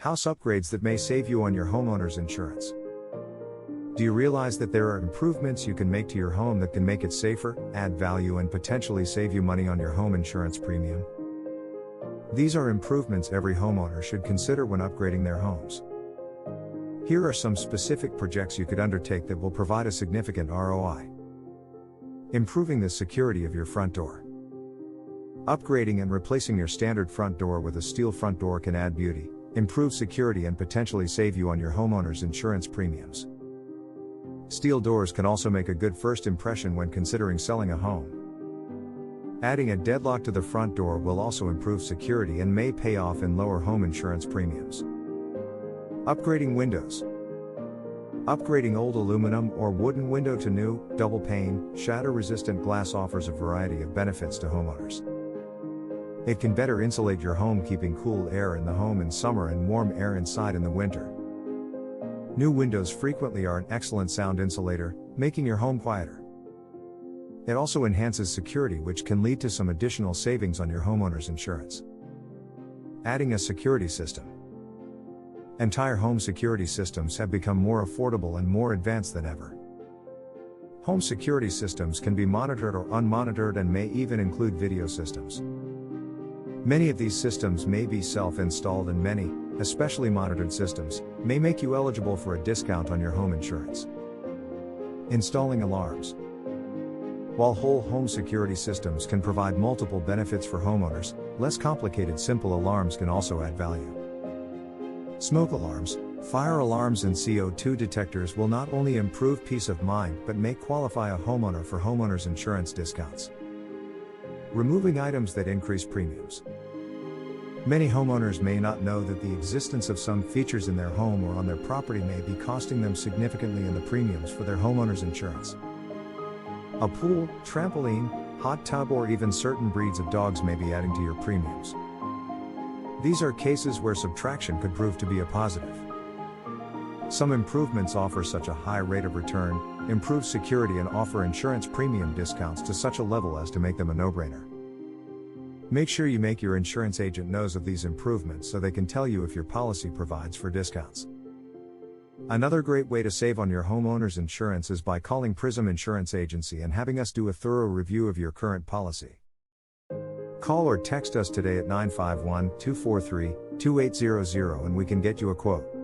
House upgrades that may save you on your homeowner's insurance. Do you realize that there are improvements you can make to your home that can make it safer, add value, and potentially save you money on your home insurance premium? These are improvements every homeowner should consider when upgrading their homes. Here are some specific projects you could undertake that will provide a significant ROI. Improving the security of your front door. Upgrading and replacing your standard front door with a steel front door can add beauty, improve security, and potentially save you on your homeowner's insurance premiums. Steel doors can also make a good first impression when considering selling a home. Adding a deadlock to the front door will also improve security and may pay off in lower home insurance premiums. Upgrading windows. Upgrading old aluminum or wooden window to new, double pane, shatter-resistant glass offers a variety of benefits to homeowners. It can better insulate your home, keeping cool air in the home in summer and warm air inside in the winter. New windows frequently are an excellent sound insulator, making your home quieter. It also enhances security, which can lead to some additional savings on your homeowner's insurance. Adding a security system. Entire home security systems have become more affordable and more advanced than ever. Home security systems can be monitored or unmonitored and may even include video systems. Many of these systems may be self-installed, and many, especially monitored systems, may make you eligible for a discount on your home insurance. Installing alarms. While whole home security systems can provide multiple benefits for homeowners, less complicated simple alarms can also add value. Smoke alarms, fire alarms, and CO2 detectors will not only improve peace of mind but may qualify a homeowner for homeowners insurance discounts. Removing items that increase premiums. Many homeowners may not know that the existence of some features in their home or on their property may be costing them significantly in the premiums for their homeowner's insurance. A pool, trampoline, hot tub, or even certain breeds of dogs may be adding to your premiums. These are cases where subtraction could prove to be a positive. Some improvements offer such a high rate of return, improve security, and offer insurance premium discounts to such a level as to make them a no-brainer. Make sure you make your insurance agent knows of these improvements so they can tell you if your policy provides for discounts. Another great way to save on your homeowner's insurance is by calling Prism Insurance Agency and having us do a thorough review of your current policy. Call or text us today at 951-243-2800 and we can get you a quote.